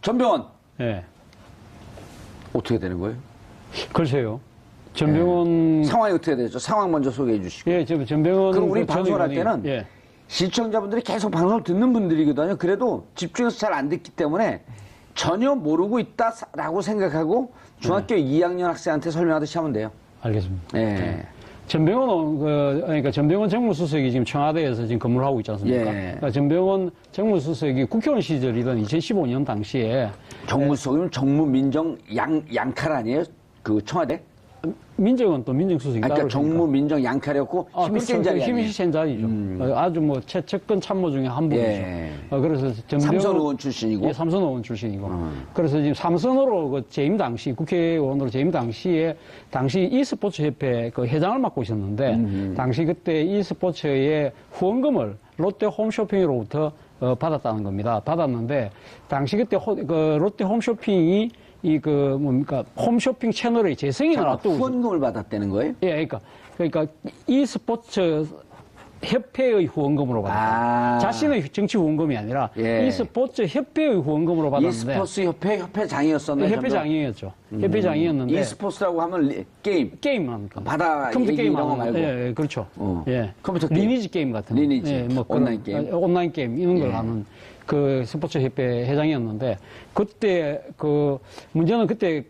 전병헌 예. 어떻게 되는 거예요? 글쎄요. 전병헌. 상황이 어떻게 되죠? 상황 먼저 소개해 주시고. 예, 전병헌. 그럼 우리 방송을 할 때는 예. 시청자분들이 계속 방송을 듣는 분들이거든요. 그래도 집중해서 잘 안 듣기 때문에 전혀 모르고 있다라고 생각하고 중학교 2학년 학생한테 설명하듯이 하면 돼요. 알겠습니다. 예. 전병헌, 그러니까 전병헌 정무수석이 지금 청와대에서 지금 근무를 하고 있지 않습니까? 예. 그러니까 전병헌 정무수석이 국회의원 시절이던 2015년 당시에. 정무수석이면 정무민정 양칼 아니에요? 그 청와대? 민정은 또 민정수석이 따로. 그러니까 정무민정 양칼이었고 힘이 센 자리 아니에요? 힘이 센 자리죠. 아주 뭐 최측근 참모 중에 한 분이죠. 예. 그래서 전병헌. 삼선 의원 출신이고. 예, 삼선 의원 출신이고. 그래서 지금 삼선으로 그 재임 당시, 국회의원으로 재임 당시에 당시 e스포츠 협회 그 회장을 맡고 있었는데 당시 그때 e스포츠의 후원금을 롯데 홈쇼핑으로부터 받았다는 겁니다. 받았는데 당시 그때 그 롯데 홈쇼핑이 뭡니까 홈쇼핑 채널의 재승인을 앞두고 후원금을 받았다는 거예요? 예, 그러니까 e스포츠 협회의 후원금으로 받았다. 자신의 정치 후원금이 아니라 e스포츠 협회의 후원금으로 받았는데. e스포츠 협회장이었었나요? 협회장이었죠. 협회장이었는데. e스포츠라고 하면 게임 합니까? 바다 컴퓨터 게임 이런 거 말고. 예, 그렇죠. 예. 컴퓨터 게임. 리니지 게임 같은. 리니지. 예, 뭐 온라인 게임. 온라인 게임 이런 걸 하는 그 스포츠 협회 회장이었는데 그때 그 문제는 그때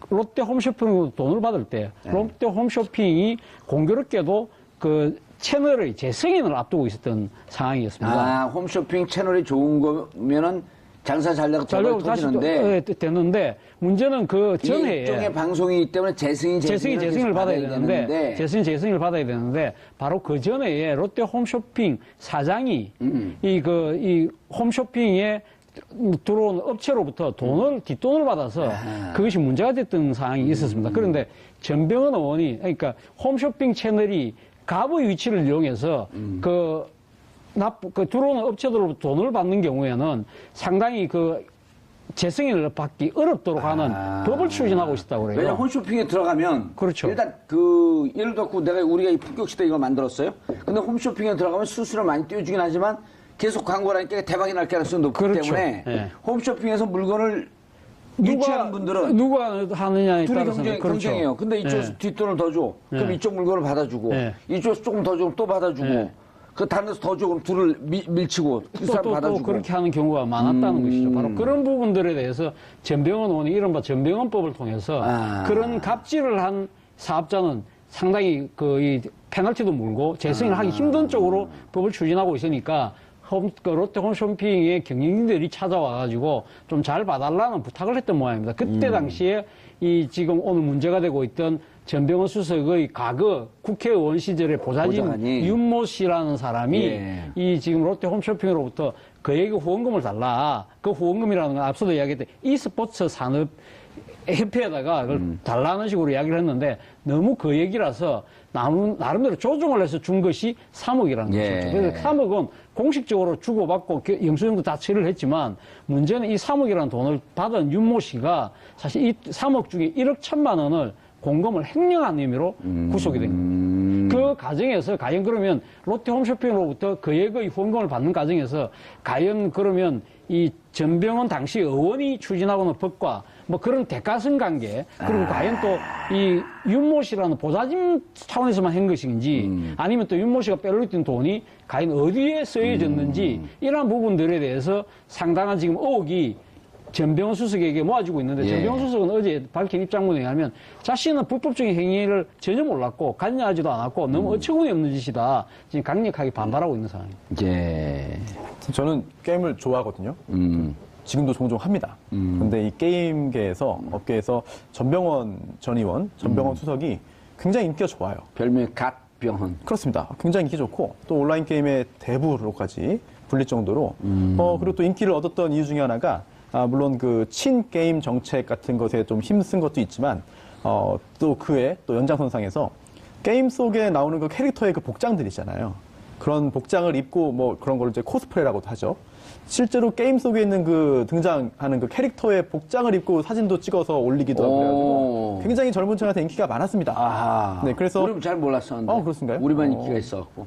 롯데 홈쇼핑으로 돈을 받을 때 롯데 홈쇼핑이 공교롭게도 그 채널의 재승인을 앞두고 있었던 상황이었습니다. 아, 홈쇼핑 채널이 좋은 거면은 장사 잘 되고 터지는데. 됐는데 문제는 그 전에 일종의 방송이기 때문에 재승인을 받아야 되는데 재승인을 받아야 되는데 바로 그 전에 롯데 홈쇼핑 사장이 이 홈쇼핑에 들어온 업체로부터 뒷돈을 받아서 그것이 문제가 됐던 상황이 있었습니다. 그런데 전병헌 의원이 그러니까 홈쇼핑 채널이 갑의 위치를 이용해서 그 들어오는 업체들로부터 돈을 받는 경우에는 상당히 그 재승인을 받기 어렵도록 하는 법을 추진하고 있다고 그래요. 왜냐면 홈쇼핑에 들어가면. 그렇죠. 일단 예를 들어 우리가 이 품격시대 이걸 만들었어요. 근데 홈쇼핑에 들어가면 수수료 많이 띄워주긴 하지만 계속 광고라니까 대박이 날 가능성이 높기 그렇죠. 때문에 홈쇼핑에서 물건을 유치하는 분들은 누가 하느냐에 둘이 따라서는 경쟁해요. 근데 이쪽에서 뒷돈을 더 줘. 그럼 이쪽 물건을 받아주고 이쪽에서 조금 더 주면 또 받아주고 그 다른 데서 더 줘. 그럼 둘을 밀치고 그 사람 받아주고. 또 그렇게 하는 경우가 많았다는 것이죠. 바로 그런 부분들에 대해서 전병헌 의원이 이른바 전병헌법을 통해서 그런 갑질을 한 사업자는 상당히 이 페널티도 물고 재승인을 하기 힘든 쪽으로 법을 추진하고 있으니까 롯데 홈쇼핑의 경영진들이 찾아와가지고 좀 잘 봐달라는 부탁을 했던 모양입니다. 그때 당시에 지금 오늘 문제가 되고 있던 전병헌 수석의 과거 국회의원 시절의 보좌진 윤모 씨라는 사람이 지금 롯데 홈쇼핑으로부터 그에게 후원금을 달라. 그 후원금이라는 건 앞서도 이야기했던 e스포츠 산업 협회에다가 그걸 달라는 식으로 이야기를 했는데 너무 그 얘기라서 나름대로 조정을 해서 준 것이 3억이라는 거죠. 그래서 3억은 공식적으로 주고받고 영수증도 다 처리를 했지만 문제는 이 3억이라는 돈을 받은 윤모 씨가 사실 이 3억 중에 1억 1천만 원을 공금을 횡령한 의미로 구속이 된 겁니다. 그 과정에서 과연 그러면 롯데 홈쇼핑으로부터 그액의 후원금을 받는 과정에서 과연 그러면 이 전병헌 당시 의원이 추진하고는 법과 뭐 그런 대가성 관계 그리고 과연 또 이 윤모 씨라는 보좌진 차원에서만 한 것인지 아니면 또 윤모 씨가 빼돌렸던 돈이 과연 어디에 쓰여졌는지 이러한 부분들에 대해서 상당한 지금 의혹이 전병헌 수석에게 모아지고 있는데 전병헌 수석은 어제 밝힌 입장문에 의하면 자신은 불법적인 행위를 전혀 몰랐고 관여하지도 않았고 너무 어처구니 없는 짓이다. 지금 강력하게 반발하고 있는 상황입니다. 저는 게임을 좋아하거든요. 지금도 종종 합니다. 그런데 이 게임계에서 업계에서 전병헌 전 의원, 전병헌 수석이 굉장히 인기가 좋아요. 별명이 갓병헌. 그렇습니다. 굉장히 인기 좋고 또 온라인 게임의 대부로까지 불릴 정도로 그리고 또 인기를 얻었던 이유 중에 하나가 물론 그 친게임 정책 같은 것에 좀 힘쓴 것도 있지만 또 그의 또 연장선상에서 게임 속에 나오는 그 캐릭터의 그 복장들 있잖아요. 그런 복장을 입고 뭐 그런 걸 이제 코스프레라고도 하죠. 실제로 게임 속에 있는 그 등장하는 그 캐릭터의 복장을 입고 사진도 찍어서 올리기도 하고 굉장히 젊은 층한테 인기가 많았습니다. 아하. 네, 그래서 우리는 잘 몰랐었는데. 그렇습니까요? 우리만 인기가 있어갖고.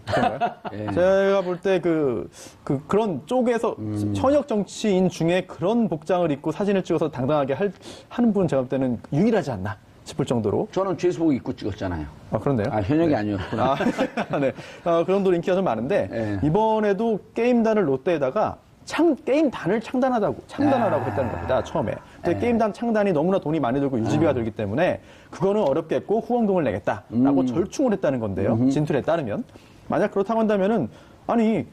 예. 제가 볼 때 그런 쪽에서 현역 정치인 중에 그런 복장을 입고 사진을 찍어서 당당하게 하는 분은 제가 볼 때는 유일하지 않나 싶을 정도로. 저는 죄수복 입고 찍었잖아요. 그런데요? 현역이 아니었구나. 네. 그 정도로 인기가 좀 많은데, 예. 이번에도 게임단을 롯데에다가 게임단을 창단하라고 했다는 겁니다, 처음에. 근데 게임단 창단이 너무나 돈이 많이 들고 유지비가 들기 때문에 그거는 어렵겠고 후원금을 내겠다라고 절충을 했다는 건데요. 진술에 따르면. 만약 그렇다고 한다면은, 아니,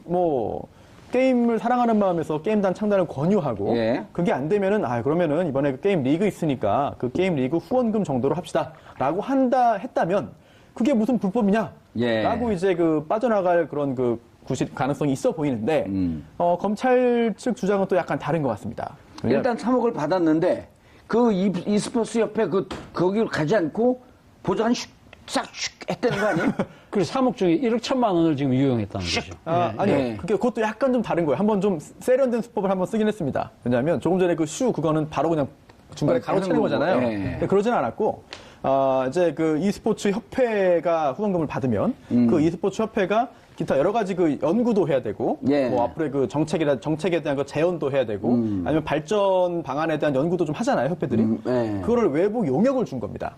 게임을 사랑하는 마음에서 게임단 창단을 권유하고, 예. 그게 안 되면은, 그러면은 이번에 그 게임 리그 있으니까 그 게임 리그 후원금 정도로 합시다. 라고 했다면, 그게 무슨 불법이냐? 예. 라고 이제 빠져나갈 그런 가능성이 있어 보이는데, 검찰 측 주장은 또 약간 다른 것 같습니다. 일단 3억을 받았는데 그 e스포츠 협회 거기를 가지 않고 보좌관 싹 했다는 거 아니에요? 그래서 3억 중에 1억 1천만 원을 지금 유용했다는 거죠. 아니요. 예. 그것도 약간 좀 다른 거예요. 한번 좀 세련된 수법을 한번 쓰긴 했습니다. 왜냐하면 조금 전에 그거는 바로 그냥 중간에 가로채는 거잖아요. 예. 근데 그러진 않았고, 이제 e스포츠 협회가 후원금을 받으면 그 e스포츠 협회가 기타 여러 가지 연구도 해야 되고, 예. 앞으로의 정책에 대한 재현도 해야 되고, 아니면 발전 방안에 대한 연구도 좀 하잖아요, 협회들이. 예. 그거를 외부 용역을 준 겁니다.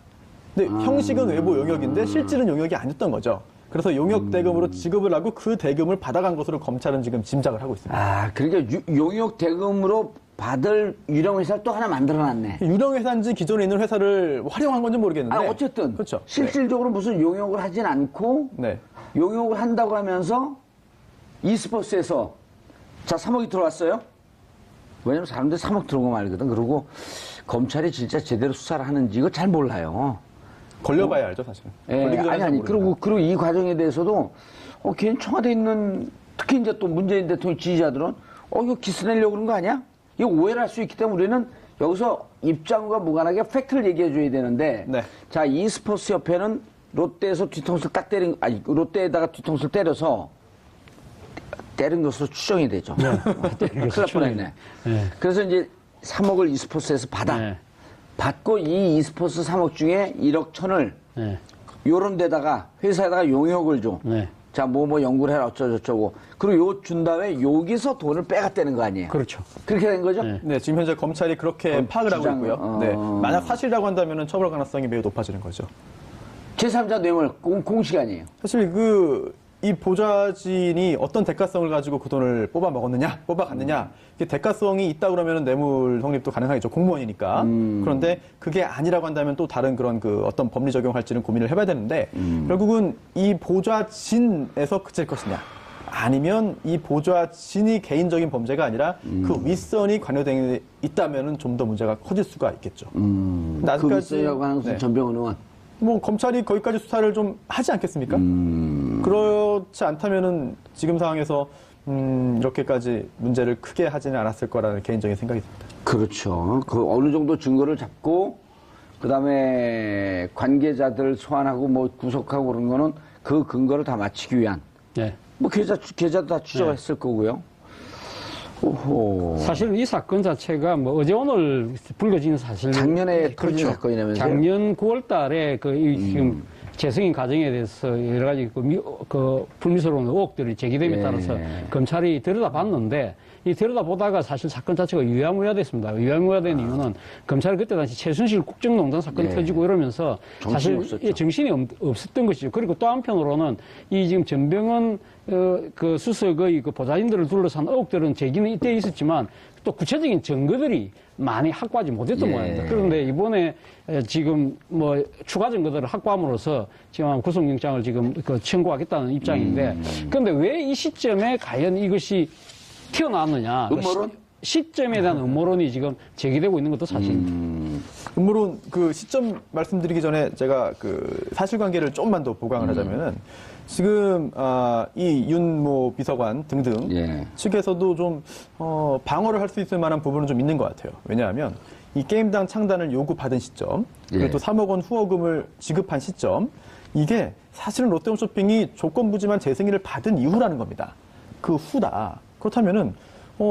근데 형식은 외부 용역인데 실질은 용역이 아니었던 거죠. 그래서 용역 대금으로 지급을 하고 그 대금을 받아간 것으로 검찰은 지금 짐작을 하고 있습니다. 그러니까 용역 대금으로 받을 유령 회사를 또 하나 만들어놨네. 유령 회사인지 기존에 있는 회사를 활용한 건지 모르겠는데. 어쨌든 그렇죠. 실질적으로 무슨 용역을 하진 않고 네. 용역을 한다고 하면서 e스포츠에서 3억이 들어왔어요. 왜냐면 사람들이 3억 들어오고 말거든. 그리고 검찰이 진짜 제대로 수사를 하는지 이거 잘 몰라요. 걸려봐야 알죠, 사실은. 예, 아니. 그리고 이 과정에 대해서도 괜히 청와대에 있는 특히 이제 또 문재인 대통령 지지자들은 이거 기스 내려고 그런 거 아니야? 이거 오해를 할 수 있기 때문에 우리는 여기서 입장과 무관하게 팩트를 얘기해 줘야 되는데, 네. 자, e스포츠 협회는 롯데에서 뒤통수를 롯데에다가 뒤통수를 때린 것으로 추정이 되죠. 큰일 날 뻔했네. 네. 그래서 이제 3억을 e스포츠에서 받아. 네. 받고 이 e스포츠 3억 중에 1억 1천을 네. 요런 데다가 회사에다가 용역을 줘. 네. 자, 연구를 해라 어쩌고저쩌고. 그리고 요 준 다음에 여기서 돈을 빼갔다는 거 아니에요? 그렇죠. 그렇게 된 거죠? 네. 네, 지금 현재 검찰이 그렇게 파악을 하고 있고요. 네, 만약 사실이라고 한다면 처벌 가능성이 매우 높아지는 거죠. 제3자 뇌물 공식 아니에요? 사실 이 보좌진이 어떤 대가성을 가지고 그 돈을 뽑아갔느냐, 이게 대가성이 있다 그러면 뇌물 성립도 가능하겠죠. 공무원이니까. 그런데 그게 아니라고 한다면 또 다른 그런 어떤 법리 적용할지는 고민을 해봐야 되는데, 결국은 이 보좌진에서 그칠 것이냐, 아니면 이 보좌진이 개인적인 범죄가 아니라 그 윗선이 관여되어 있다면은 좀 더 문제가 커질 수가 있겠죠. 근데 그 윗선이라고 하는 것은 전병헌 의원. 검찰이 거기까지 수사를 좀 하지 않겠습니까? 그렇지 않다면은 지금 상황에서 이렇게까지 문제를 크게 하지는 않았을 거라는 개인적인 생각이 듭니다. 그렇죠. 어느 정도 증거를 잡고 그다음에 관계자들 소환하고 구속하고 그런 거는 그 근거를 다 맞추기 위한. 네. 계좌도 다 추적했을 거고요. 오호. 사실 이 사건 자체가 어제 오늘 불거진 사실. 작년에 터진 사건이라면서요? 작년 9월 달에 지금 재승인 과정에 대해서 여러 가지 불미스러운 의혹들이 제기됨에 따라서 검찰이 들여다봤는데 이 들여다보다가 사실 사건 자체가 유야무야됐습니다. 유야무야된 이유는 검찰이 그때 당시 최순실 국정농단 사건이 터지고 이러면서 사실 정신이 없었던 것이죠. 그리고 또 한편으로는 이 지금 전병헌 수석의 보좌진들을 둘러싼 의혹들은 제기는 이때 있었지만 또 구체적인 증거들이 많이 확보하지 못했던 모양입니다. 그런데 이번에 지금 추가 증거들을 확보함으로써 지금 구속영장을 지금 청구하겠다는 입장인데 그런데 왜 이 시점에 과연 이것이 튀어나왔느냐. 음모론? 시점에 대한 음모론이 지금 제기되고 있는 것도 사실입니다. 음모론 시점 말씀드리기 전에 제가 사실관계를 조금만 더 보강을 하자면은 지금 이 윤모 비서관 등등 측에서도 좀 방어를 할 수 있을 만한 부분은 좀 있는 것 같아요. 왜냐하면 이 게임당 창단을 요구받은 시점, 그리고 또 3억 원 후원금을 지급한 시점, 이게 사실은 롯데홈쇼핑이 조건부지만 재승인을 받은 이후라는 겁니다. 그 후다. 그렇다면은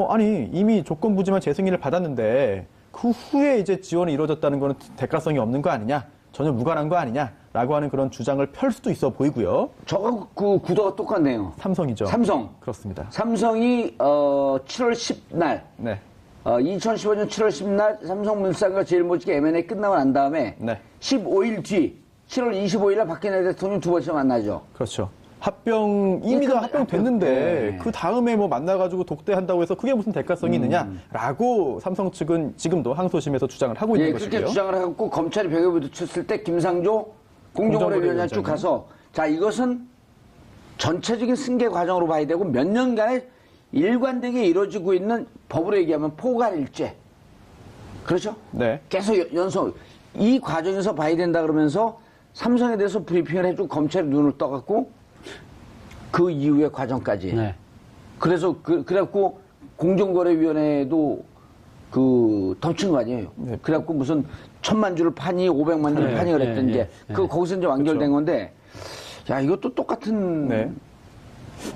아니 이미 조건부지만 재승인을 받았는데 그 후에 이제 지원이 이루어졌다는 거는 대가성이 없는 거 아니냐? 전혀 무관한 거 아니냐라고 하는 그런 주장을 펼 수도 있어 보이고요. 저거 그 구도가 똑같네요. 삼성이죠. 삼성. 그렇습니다. 삼성이 7월 10날 네. 2015년 7월 10날 삼성물산과 제일모직의 M&A 끝나고 난 다음에 네. 15일 뒤 7월 25일 날 박근혜 대통령 두 번째 만나죠. 그렇죠. 이미 다 합병됐는데, 네. 그 다음에 뭐 만나가지고 독대한다고 해서 그게 무슨 대가성이 있느냐라고 삼성 측은 지금도 항소심에서 주장을 하고 있는 예, 것이고요. 그렇게 주장을 하고 검찰이 벽에 부딪혔을 때 김상조 공정거래위원장 쭉 가서 자, 이것은 전체적인 승계 과정으로 봐야 되고 몇 년간의 일관되게 이루어지고 있는 법으로 얘기하면 포괄일죄. 그렇죠? 네. 계속 연속. 이 과정에서 봐야 된다 그러면서 삼성에 대해서 브리핑을 해주고 검찰이 눈을 떠갖고 그 이후의 과정까지. 네. 그래서 그래갖고 공정거래위원회도 덮친 거 아니에요. 네. 그래갖고 무슨 1,000만 주를 파니 500만 주를 네, 파니 그랬던 네, 이제 네, 거기서 이제 완결된 그렇죠. 건데 야 이것도 똑같은 네.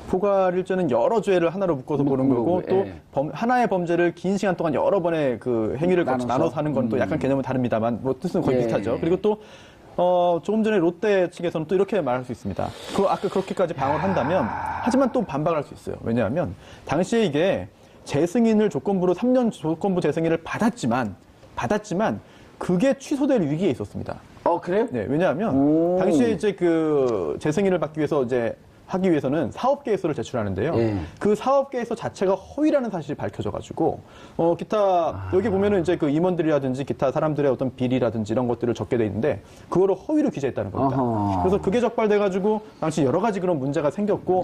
포괄일죄는 여러 죄를 하나로 묶어서 보는 거고 또 예. 하나의 범죄를 긴 시간 동안 여러 번의 그 행위를 나눠서 하는 건 또 약간 개념은 다릅니다만 뭐 뜻은 거의 예. 비슷하죠. 그리고 또 조금 전에 롯데 측에서는 또 이렇게 말할 수 있습니다. 아까 그렇게까지 방어를 한다면 하지만 또 반박할 수 있어요. 왜냐하면 당시에 이게 재승인을 조건부로 3년 조건부 재승인을 받았지만 그게 취소될 위기에 있었습니다. 그래요? 네, 왜냐하면 당시에 이제 그 재승인을 받기 위해서 이제 하기 위해서는 사업계획서를 제출하는데요. 예. 그 사업계획서 자체가 허위라는 사실이 밝혀져가지고 기타 여기 보면은 이제 그 임원들이라든지 기타 사람들의 어떤 비리라든지 이런 것들을 적게 돼 있는데 그거를 허위로 기재했다는 겁니다. 어허. 그래서 그게 적발돼가지고 당시 여러 가지 그런 문제가 생겼고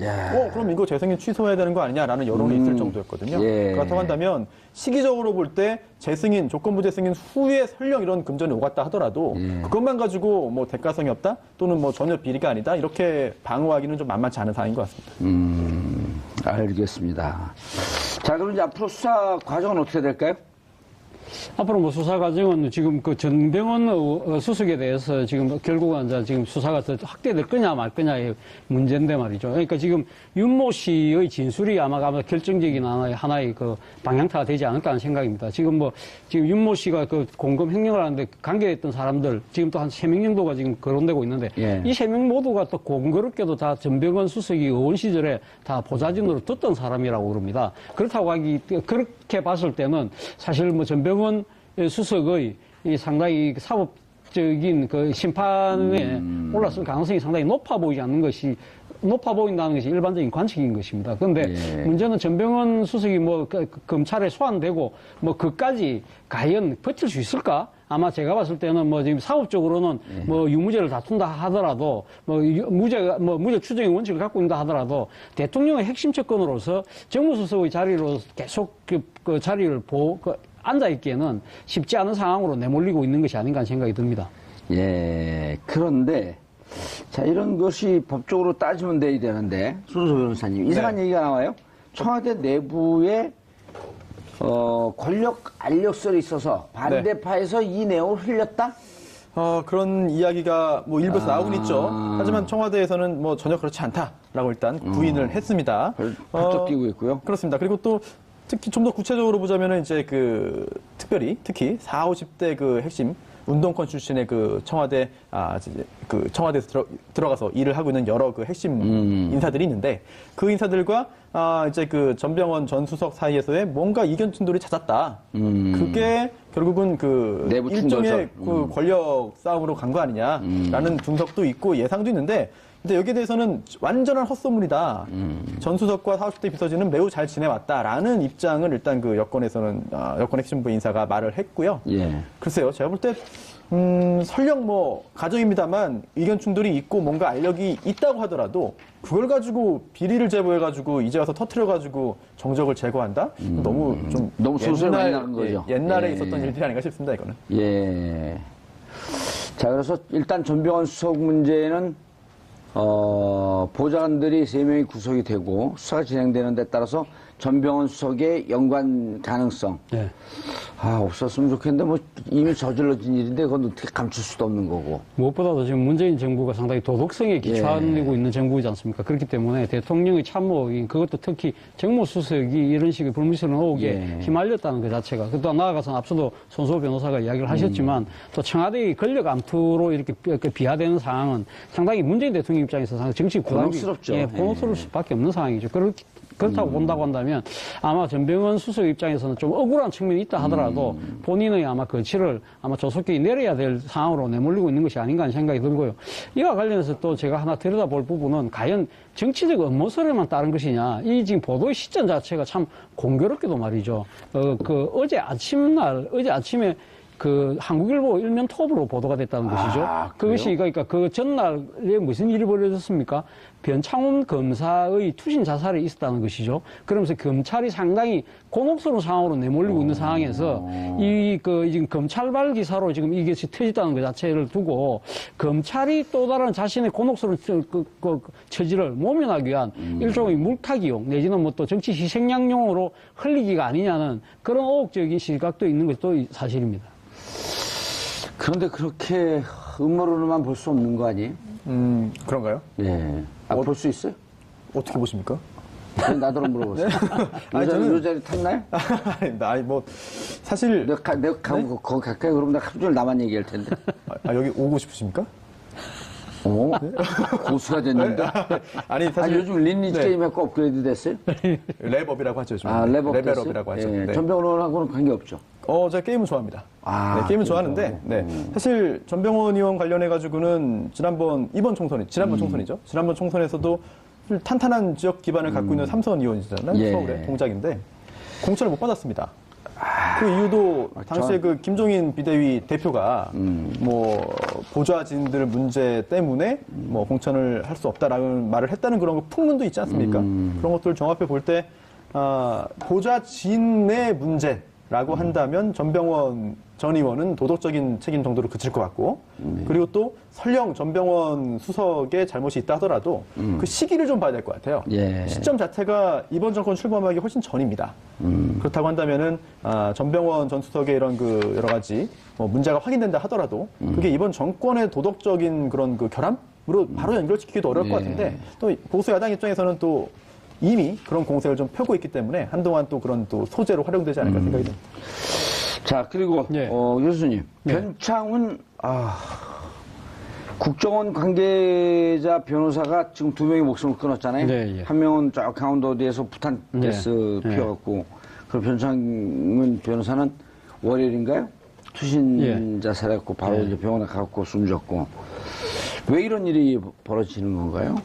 그럼 이거 재승인 취소해야 되는 거 아니냐라는 여론이 있을 정도였거든요. 예. 그렇다고 한다면 시기적으로 볼 때 재승인, 조건부 재승인 후에 설령 이런 금전이 오갔다 하더라도 그것만 가지고 뭐 대가성이 없다 또는 뭐 전혀 비리가 아니다 이렇게 방어하기는 좀 만만치 않은 상황인 것 같습니다. 알겠습니다. 자, 그럼 이제 앞으로 수사 과정은 어떻게 될까요? 앞으로 뭐 수사 과정은 지금 그 전병헌 수석에 대해서 지금 결국은 이제 지금 수사가 더 확대될 거냐 말 거냐의 문제인데 말이죠. 그러니까 지금 윤모 씨의 진술이 아마 결정적인 하나의 그 방향타가 되지 않을까 하는 생각입니다. 지금 윤모 씨가 그 공금 횡령을 하는데 관계했던 사람들 지금 또 한 3명 정도가 지금 거론되고 있는데 예. 이 3명 모두가 또 공교롭게도 다 전병헌 수석이 의원 시절에 다 보좌진으로 듣던 사람이라고 그럽니다. 그렇게 봤을 때는 사실 뭐 전병헌 수석의 이 상당히 사법적인 그 심판에 올랐을 가능성이 상당히 높아 보인다는 것이 일반적인 관측인 것입니다. 그런데 문제는 전병헌 수석이 검찰에 소환되고 그까지 과연 버틸 수 있을까? 아마 제가 봤을 때는 지금 사업적으로는 유무죄를 다툰다 하더라도 무죄 추정의 원칙을 갖고 있다 하더라도 대통령의 핵심 채권으로서 정무수석의 자리로 계속 그 자리를 앉아있기에는 쉽지 않은 상황으로 내몰리고 있는 것이 아닌가 하는 생각이 듭니다. 예. 그런데, 자, 이런 것이 법적으로 따지면 돼야 되는데, 손소 변호사님, 이상한 얘기가 나와요. 청와대 내부에, 권력 알력설이 있어서 반대파에서 이 내용을 흘렸다? 그런 이야기가 일부에서 나오곤 있죠. 하지만 청와대에서는 전혀 그렇지 않다라고 일단 부인을 했습니다. 펄쩍 뛰고 있고요. 그렇습니다. 그리고 또 특히 좀 더 구체적으로 보자면은 이제 특히 4, 50대 그 핵심 운동권 출신의 청와대에서 들어가서 일을 하고 있는 여러 그 핵심 인사들이 있는데 그 인사들과 이제 전병헌 전 수석 사이에서의 뭔가 이견 충돌이 잦았다. 그게 결국은 내부 일종의 권력 싸움으로 간 거 아니냐라는 분석도 있고 예상도 있는데 근데 여기에 대해서는 완전한 헛소문이다. 전 수석과 40대 비서진은 매우 잘 지내왔다라는 입장을 일단 여권에서는 여권 핵심부 인사가 말을 했고요. 예. 글쎄요, 제가 볼 때 설령 가정입니다만 의견 충돌이 있고 뭔가 알력이 있다고 하더라도 그걸 가지고 비리를 제보해가지고 이제 와서 터트려가지고 정적을 제거한다? 너무 소설 많이 나는 거죠. 옛날에 있었던 일들이 아닌가 싶습니다, 이거는. 예. 자, 그래서 일단 전병헌 수석 문제는 보좌관들이 3명이 구속이 되고 수사가 진행되는 데 따라서 전병헌 수석의 연관 가능성. 네. 없었으면 좋겠는데 뭐 이미 저질러진 일인데 그건 어떻게 감출 수도 없는 거고. 무엇보다도 지금 문재인 정부가 상당히 도덕성에 기초하고 있는 정부이지 않습니까? 그렇기 때문에 대통령의 참모, 그것도 특히 정무수석이 이런 식의 불미스러운 의혹에 휘말렸다는 것 자체가, 또 나아가서 앞서도 손수호 변호사가 이야기를 하셨지만 또 청와대의 권력 암투로 이렇게 비하되는 상황은 상당히 문재인 대통령 입장에서 상당히 정치 부담이 곤혹스럽죠. 곤혹스러울 수밖에 없는 상황이죠. 그렇다고 본다고 한다면 아마 전병헌 수석 입장에서는 좀 억울한 측면이 있다 하더라도 본인의 아마 거취를 아마 조속히 내려야 될 상황으로 내몰리고 있는 것이 아닌가 하는 생각이 들고요. 이와 관련해서 또 제가 하나 들여다볼 부분은 과연 정치적 음모설에만 따른 것이냐. 이 지금 보도의 시점 자체가 참 공교롭게도 말이죠. 어제 아침에 그 한국일보 일면 톱으로 보도가 됐다는 것이죠. 그것이 그러니까 그 전날에 무슨 일이 벌어졌습니까? 변창훈 검사의 투신 자살이 있었다는 것이죠. 그러면서 검찰이 상당히 곤혹스러운 상황으로 내몰리고 있는 상황에서 지금 검찰발 기사로 지금 이게 터졌다는 것 자체를 두고 검찰이 또 다른 자신의 곤혹스러운 처지를 모면하기 위한 일종의 물타기용 내지는 뭐 또 정치 희생양용으로 흘리기가 아니냐는 그런 의혹적인 시각도 있는 것도 사실입니다. 그런데 그렇게 음모론으로만 볼 수 없는 거 아니에요? 그런가요? 예. 볼 수 있어요? 어떻게 보십니까? 나더러 물어보세요. 요 자리 탔나요? 아니, 사실. 내가 가고 거기 가까이 그러면 나 하루 종일 나만 얘기할 텐데. 여기 오고 싶으십니까? 고수가 됐는데. 아니, 사실. 요즘 린리지 게임 해고 업그레이드 됐어요? 랩업이라고 하죠. 요즘. 레벨업이라고 하죠. 네. 네. 전병헌하고는 관계없죠. 제가 게임을 좋아합니다. 네, 게임을 좋아하는데, 사실 전병헌 의원 관련해가지고는 이번 총선이죠. 지난번 총선에서도 탄탄한 지역 기반을 갖고 있는 삼선 의원이잖아요. 서울의 동작인데, 공천을 못 받았습니다. 그 이유도 당시에 그 김종인 비대위 대표가 보좌진들 문제 때문에 공천을 할 수 없다라는 말을 했다는 그런 풍문도 있지 않습니까? 그런 것들을 종합해 볼 때, 보좌진의 문제라고 한다면 전병헌 전 의원은 도덕적인 책임 정도로 그칠 것 같고, 그리고 또 설령 전병헌 수석의 잘못이 있다 하더라도 그 시기를 좀 봐야 될 것 같아요. 시점 자체가 이번 정권 출범하기 훨씬 전입니다. 그렇다고 한다면은 전병헌 전 수석의 이런 그 여러 가지 문제가 확인된다 하더라도 그게 이번 정권의 도덕적인 그런 그 결함으로 바로 연결시키기도 어려울 것 같은데, 또 보수 야당 입장에서는 또 이미 그런 공세를 좀 펴고 있기 때문에 한동안 또 그런 또 소재로 활용되지 않을까 생각이 듭니다. 자, 그리고 교수님, 변창훈 국정원 관계자 변호사가 지금 2명의 목숨을 끊었잖아요. 한 명은 저 강원도 어디에서 부탄 가스 피워갖고, 그리고 변창훈 변호사는 월요일인가요? 투신 자살했고 바로 이제 병원에 가갖고 숨졌고. 왜 이런 일이 벌어지는 건가요?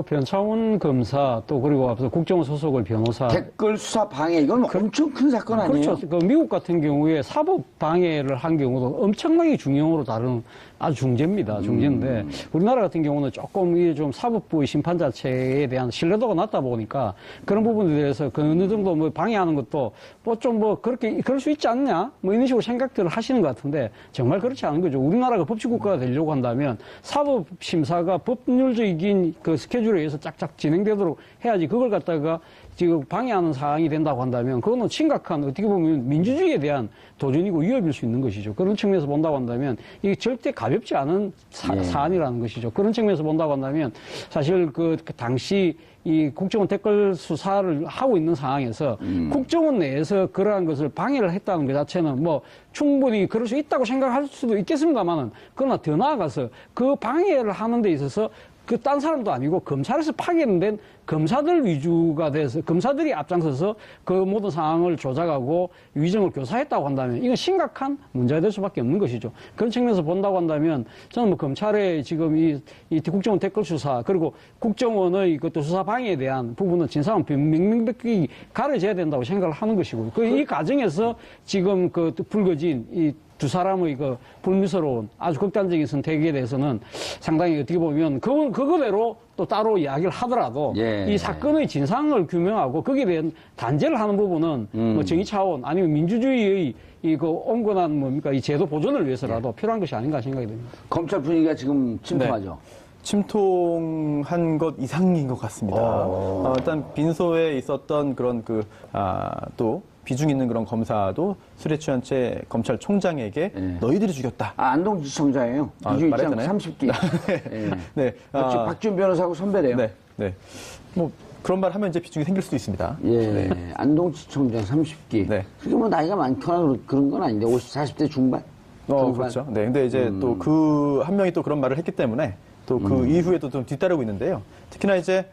변창훈 검사 또 그리고 앞서 국정원 소속의 변호사 댓글 수사 방해 이건 엄청 큰 사건 아니에요? 그렇죠. 미국 같은 경우에 사법 방해를 한 경우도 엄청나게 중형으로 다룬 아주 중죄입니다. 중죄인데 우리나라 같은 경우는 조금 이게 좀 사법부의 심판 자체에 대한 신뢰도가 낮다 보니까 그런 부분에 대해서 그 어느 정도 방해하는 것도 그렇게 그럴 수 있지 않냐 이런 식으로 생각들을 하시는 것 같은데 정말 그렇지 않은 거죠. 우리나라가 법치국가가 되려고 한다면 사법 심사가 법률적인 그 스케줄에 의해서 짝짝 진행되도록 해야지 그걸 갖다가 지금 방해하는 상황이 된다고 한다면 그거는 심각한 어떻게 보면 민주주의에 대한 도전이고 위협일 수 있는 것이죠. 그런 측면에서 본다고 한다면 이게 절대 가볍지 않은 사안이라는 것이죠. 그런 측면에서 본다고 한다면 사실 그 당시 이 국정원 댓글 수사를 하고 있는 상황에서 국정원 내에서 그러한 것을 방해를 했다는 것 자체는 충분히 그럴 수 있다고 생각할 수도 있겠습니다만은 그러나 더 나아가서 그 방해를 하는 데 있어서 딴 사람도 아니고 검찰에서 파견된 검사들 위주가 돼서 검사들이 앞장서서 그 모든 상황을 조작하고 위정을 교사했다고 한다면 이건 심각한 문제가 될 수밖에 없는 것이죠. 그런 측면에서 본다고 한다면 저는 검찰의 지금 이 국정원 댓글 수사 그리고 국정원의 그것도 수사 방해에 대한 부분은 진상은 명명백백히 가려져야 된다고 생각을 하는 것이고요. 이 과정에서 지금 불거진 이 두 사람의 불미스러운 아주 극단적인 선택에 대해서는 상당히 어떻게 보면 그거대로 또 따로 이야기를 하더라도 이 사건의 진상을 규명하고 거기에 대한 단죄를 하는 부분은 정의 차원 아니면 민주주의의 온건한 이 제도 보존을 위해서라도 필요한 것이 아닌가 생각이 듭니다. 검찰 분위기가 지금 침통하죠. 침통한 것 이상인 것 같습니다. 일단 빈소에 있었던 그런 또 비중 있는 그런 검사도 술에 취한 채 검찰총장에게 너희들이 죽였다. 안동지청장이에요. 비중 있지 않고 말했잖아요. 30기. 예. 네. 박준 변호사하고 선배래요. 네. 네. 뭐 그런 말 하면 이제 비중이 생길 수도 있습니다. 예. 네. 안동지청장 30기. 네. 그게 뭐 나이가 많거나 그런 건 아닌데 40대 중반? 그렇죠. 네. 근데 이제 또 그 한 명이 또 그런 말을 했기 때문에 또 그 이후에도 좀 뒤따르고 있는데요. 특히나 이제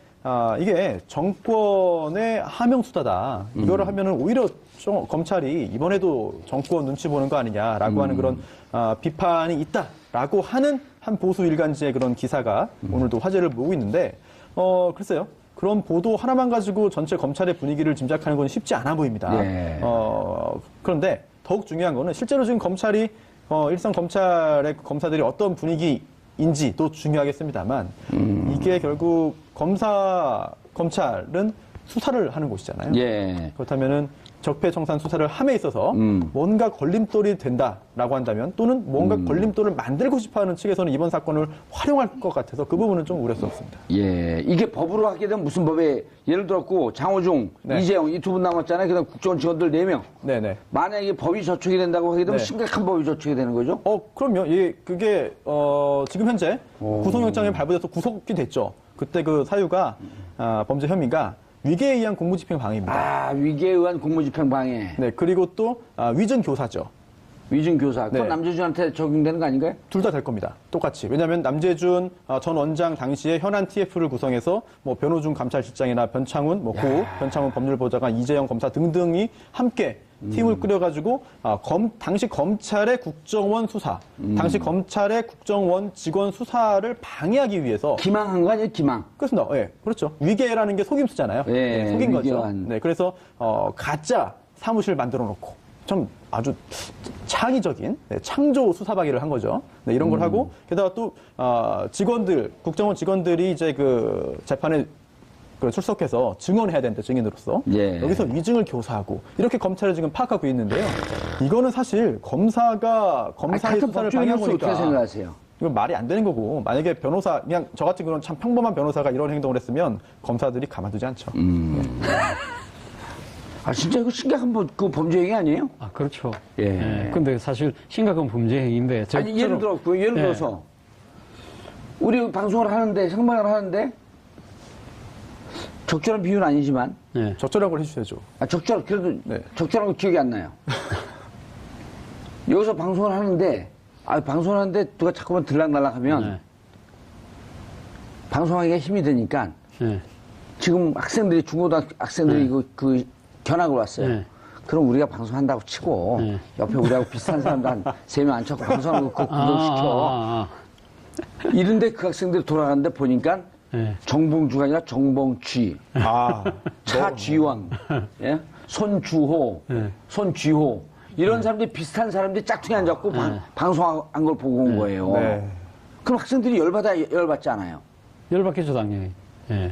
이게 정권의 하명 수사다. 이거를 하면은 오히려 좀 검찰이 이번에도 정권 눈치 보는 거 아니냐라고 하는 그런 비판이 있다라고 하는 한 보수 일간지의 그런 기사가 오늘도 화제를 모으고 있는데 글쎄요. 그런 보도 하나만 가지고 전체 검찰의 분위기를 짐작하는 건 쉽지 않아 보입니다. 네. 그런데 더욱 중요한 거는 실제로 지금 검찰이 일선 검찰의 검사들이 어떤 분위기인지도 중요하겠습니다.만 이게 결국 검찰은 수사를 하는 곳이잖아요. 예. 그렇다면은 적폐청산 수사를 함에 있어서 뭔가 걸림돌이 된다라고 한다면 또는 뭔가 걸림돌을 만들고 싶어하는 측에서는 이번 사건을 활용할 것 같아서 그 부분은 좀 우려스럽습니다. 예. 이게 법으로 하게 되면 무슨 법에 예를 들었고 장호중, 네. 이재용 이 두 분 남았잖아요. 그다음 국정원 직원들 4명. 네네. 만약에 법이 저촉이 된다고 하게 되면 네. 심각한 법이 저촉이 되는 거죠? 그럼요. 그게 지금 현재 구속영장이 발부돼서 구속이 됐죠. 그때 그 사유가 범죄 혐의가 위계에 의한 공무집행 방해입니다. 위계에 의한 공무집행 방해. 네, 그리고 또 위증 교사죠. 위증 교사. 그건 네. 남재준한테 적용되는 거 아닌가요? 둘 다 될 겁니다. 똑같이. 왜냐하면 남재준 전 원장 당시에 현안 TF를 구성해서 뭐 변호중 감찰실장이나 변창훈, 변창훈 법률보좌관, 이재영 검사 등등이 함께 팀을 꾸려가지고 당시 검찰의 국정원 수사, 당시 검찰의 국정원 직원 수사를 방해하기 위해서 기망한 거 아니에요? 기망. 그렇습니다. 예, 그렇죠. 위계라는 게 속임수잖아요. 예, 네, 속인 거죠. 위계한. 네, 그래서 가짜 사무실 만들어 놓고 좀 아주 창의적인 창조 수사방해를 한 거죠. 네, 이런 걸 하고 게다가 또 직원들, 국정원 직원들이 이제 그 재판에 출석해서 증언해야 되는데 증인으로서 예. 여기서 위증을 교사하고 이렇게 검찰을 지금 파악하고 있는데요. 이거는 사실 검사의 같은 수사를 법조인으로서 방해한 어떻게 거니까 생각하세요? 이건 말이 안 되는 거고 만약에 변호사 그냥 저 같은 그런 참 평범한 변호사가 이런 행동을 했으면 검사들이 가만두지 않죠. 진짜 이거 심각한 그 범죄 행위 아니에요? 그렇죠. 예. 근데 사실 심각한 범죄 행위인데. 예를 들어서 우리 방송을 하는데 생방을 하는데 적절한 비유는 아니지만 적절한 걸 해주셔야죠. 그래도 네. 적절한 거 기억이 안 나요. 여기서 방송을 하는데 방송을 하는데 누가 자꾸만 들락날락하면 방송하기가 힘이 드니까 지금 학생들이 중고등학교 학생들이 그 견학을 왔어요. 그럼 우리가 방송한다고 치고 옆에 우리하고 비슷한 사람들 한 3명 앉혀서 방송하는 거 구경시켜. 이런데 그 학생들이 돌아가는데 보니까 정봉주가 아니라 정봉취, 차쥐원, 예? 손주호, 손쥐호 이런 사람들이 비슷한 사람들이 짝퉁이 앉았고 방송한 걸 보고 온 거예요. 네. 그럼 학생들이 열받지 않아요? 열받겠죠, 당연히.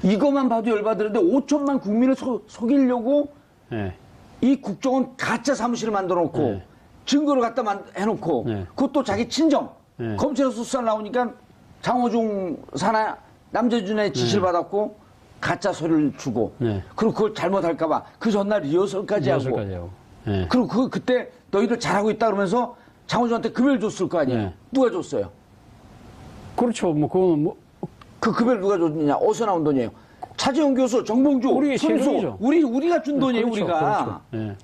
이것만 봐도 열받는데 5천만 국민을 속이려고 이 국정원 가짜 사무실을 만들어 놓고 증거를 갖다 해놓고 그것도 자기 친정 검찰에서 수사 나오니까 장호중 사나 남재준의 지시를 받았고 가짜 서류를 주고 그리고 그걸 잘못할까봐 그 전날 리허설까지 하고 그리고 그때 너희들 잘하고 있다 그러면서 장호준한테 급여를 줬을 거 아니에요. 누가 줬어요? 그렇죠. 그거는 그 급여를 누가 줬느냐? 어디서 나온 돈이에요? 차재용 교수, 정봉주, 우리의 손수 세금이죠. 우리가 준 돈이에요. 그렇죠, 우리가 그렇죠.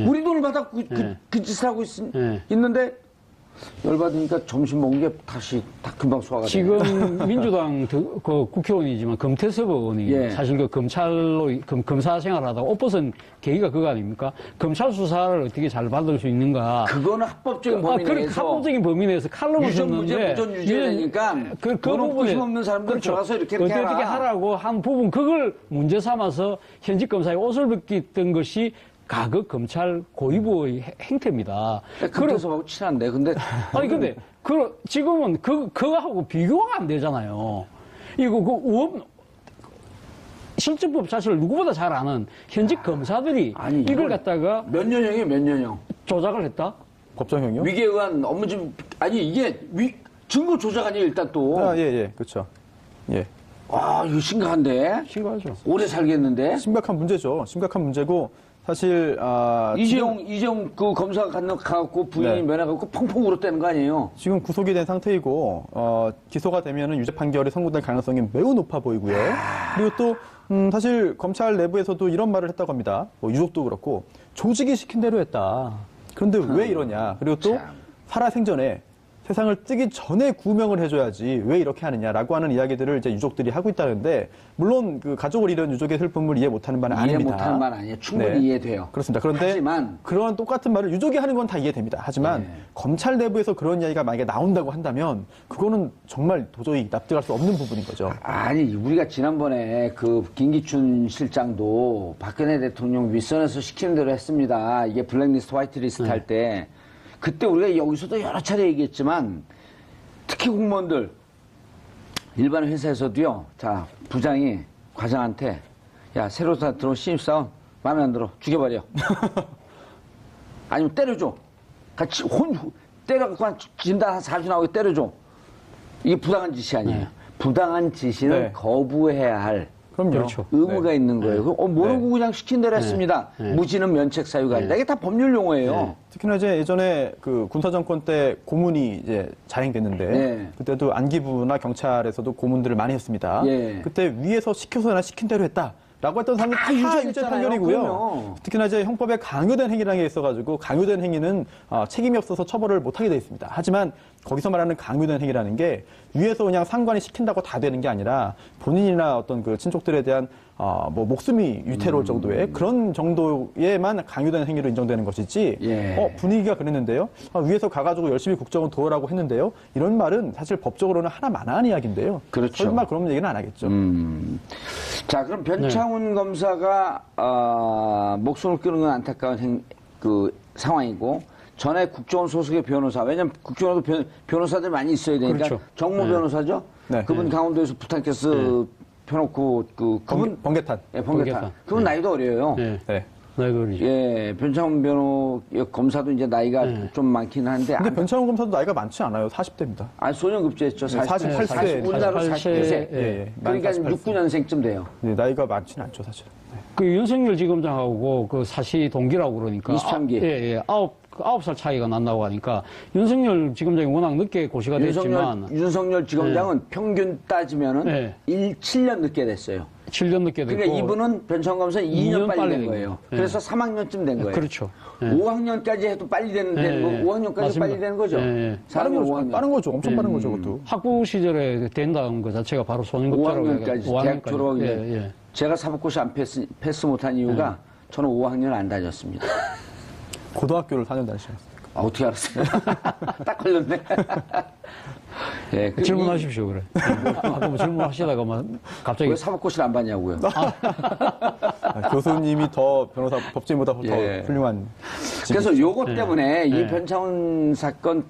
우리 돈을 받아 그 짓을 하고 있는데 열받으니까 점심 먹은 게 다시 다 금방 소화가 돼요. 지금 민주당 그 국회의원이지만 금태섭 의원이 사실 그 검찰로 검사 생활을 하다가 옷 벗은 계기가 그거 아닙니까? 검찰 수사를 어떻게 잘 받을 수 있는가? 그거는 합법적인 범위 내에서 합법적인 범위 내에서 칼럼을 유전무죄, 무전유죄니까 그 부분에 힘없는 사람들 들어가서 이렇게 어떻게 하라고 한 부분 그걸 문제 삼아서 현직 검사의 옷을 벗겼던 것이 가급 검찰 고위부의 행태입니다. 금태섭하고 친한데, 근데. 근데, 지금은 그거하고 비교가 안 되잖아요. 실제법 자체를 누구보다 잘 아는 현직 검사들이 이걸 갖다가. 몇 년형이에요, 몇 년형? 조작을 했다? 법정형이요? 위계에 의한 업무집, 이게 증거 조작 아니에요, 일단 또. 예, 그렇죠. 예. 아, 이거 심각한데? 신고하죠. 오래 살겠는데? 심각한 문제죠. 심각한 문제고 사실 이재용 그 검사가 가갖고 부인이 네. 면회갖고 펑펑 울었다는 거 아니에요? 지금 구속이 된 상태이고 기소가 되면은 유죄 판결이 선고될 가능성이 매우 높아 보이고요. 그리고 또 사실 검찰 내부에서도 이런 말을 했다고 합니다. 뭐 유족도 그렇고 조직이 시킨 대로 했다. 그런데 왜 이러냐? 그리고 또 참. 살아생전에 세상을 뜨기 전에 구명을 해줘야지 왜 이렇게 하느냐라고 하는 이야기들을 이제 유족들이 하고 있다는데 물론 그 가족을 잃은 유족의 슬픔을 이해 못하는 바는 이해 아닙니다. 못하는 말 아니에요. 충분히 이해돼요. 그렇습니다. 그런데 하지만 그런 똑같은 말을 유족이 하는 건 다 이해됩니다. 하지만 네. 검찰 내부에서 그런 이야기가 만약에 나온다고 한다면 그거는 정말 도저히 납득할 수 없는 부분인 거죠. 아니 우리가 지난번에 그 김기춘 실장도 박근혜 대통령 윗선에서 시키는 대로 했습니다. 이게 블랙리스트 화이트리스트 할 때 그때 우리가 여기서도 여러 차례 얘기했지만 특히 공무원들 일반 회사에서도요. 자 부장이 과장한테 야 새로 들어온 신입사원 마음에 안 들어 죽여버려. 아니면 때려줘. 같이 때려갖고 한 진단 한 4주 나오게 때려줘. 이게 부당한 지시 아니에요. 부당한 지시는 네. 거부해야 할 그럼요. 그렇죠. 의무가 네. 있는 거예요. 모르고 네. 그냥 시킨 대로 했습니다. 무지는 면책 사유가 아니다. 이게 다 법률 용어예요. 특히나 이제 예전에 그 군사정권 때 고문이 이제 자행됐는데 네. 그때도 안기부나 경찰에서도 고문들을 많이 했습니다. 예. 그때 위에서 시켜서나 시킨 대로 했다. 라고 했던 사람은 다 유죄 유죄됐잖아요. 판결이고요. 그럼요. 특히나 이제 형법에 강요된 행위라는 게 있어가지고 강요된 행위는 책임이 없어서 처벌을 못하게 돼 있습니다. 하지만 거기서 말하는 강요된 행위라는 게 위에서 그냥 상관이 시킨다고 다 되는 게 아니라 본인이나 어떤 그 친족들에 대한 뭐 목숨이 위태로울 정도의 그런 정도에만 강요된 행위로 인정되는 것이지 예. 분위기가 그랬는데요. 위에서 가가지고 열심히 국정원 도우라고 했는데요. 이런 말은 사실 법적으로는 하나만한 이야기인데요. 그렇죠. 설마 그런 얘기는 안 하겠죠. 자, 그럼 변창훈 검사가 목숨을 끊은 건 안타까운 그 상황이고 전에 국정원 소속의 변호사, 왜냐면 국정원도 변호사들이 많이 있어야 되니까 그렇죠. 정모 변호사죠. 네. 그분 강원도에서 부탄캐스 펴놓고 그분 번개탄. 예, 번개탄. 번개탄. 그분 나이도 어려요. 네. 네. 네, 그러죠. 예, 변창훈 검사도 이제 나이가 좀 많긴 한데. 근데 변창훈 검사도 나이가 많지 않아요. 40대입니다. 소년급제했죠. 48 세. 우리나라로 48 48세. 세. 예. 그러니까 48 세. 69년생쯤 돼요. 나이가 많지는 않죠, 사실. 네. 그 윤석열 지검장하고 그 사시 동기라고 그러니까. 23기. 예. 9살 차이가 난다고 하니까 윤석열 지검장이 워낙 늦게 고시가 됐지만. 윤석열 지검장은 평균 따지면은 7년 늦게 됐어요. 7년 늦게 됐고. 그러니까 이분은 변창훈 검사는 2년 빨리 된 거예요. 예. 그래서 3학년쯤 된 거예요. 그렇죠. 예. 5학년까지 해도 빨리 되는 거, 5학년까지 맞습니다. 빨리 되는 거죠. 예. 4학년, 5학년. 빠른 거죠. 엄청 빠른 거죠, 그것도. 학부 시절에 된다는 것 자체가 바로 소년급제라고 5학년까지 대학 졸업하기 전에. 예. 제가 사법고시 안 패스 못한 이유가 저는 5학년 안 다녔습니다. 고등학교를 4년 다니셨어요. 어떻게 알았어요? 딱 걸렸네. 예, 질문하십시오, 그래. 아까 뭐 질문하시다가만 갑자기. 왜 사법고시를 안 봤냐고요. 교수님이 더 변호사, 법제보다 더 예. 훌륭한. 그래서 요것 예. 때문에 이 변창훈 사건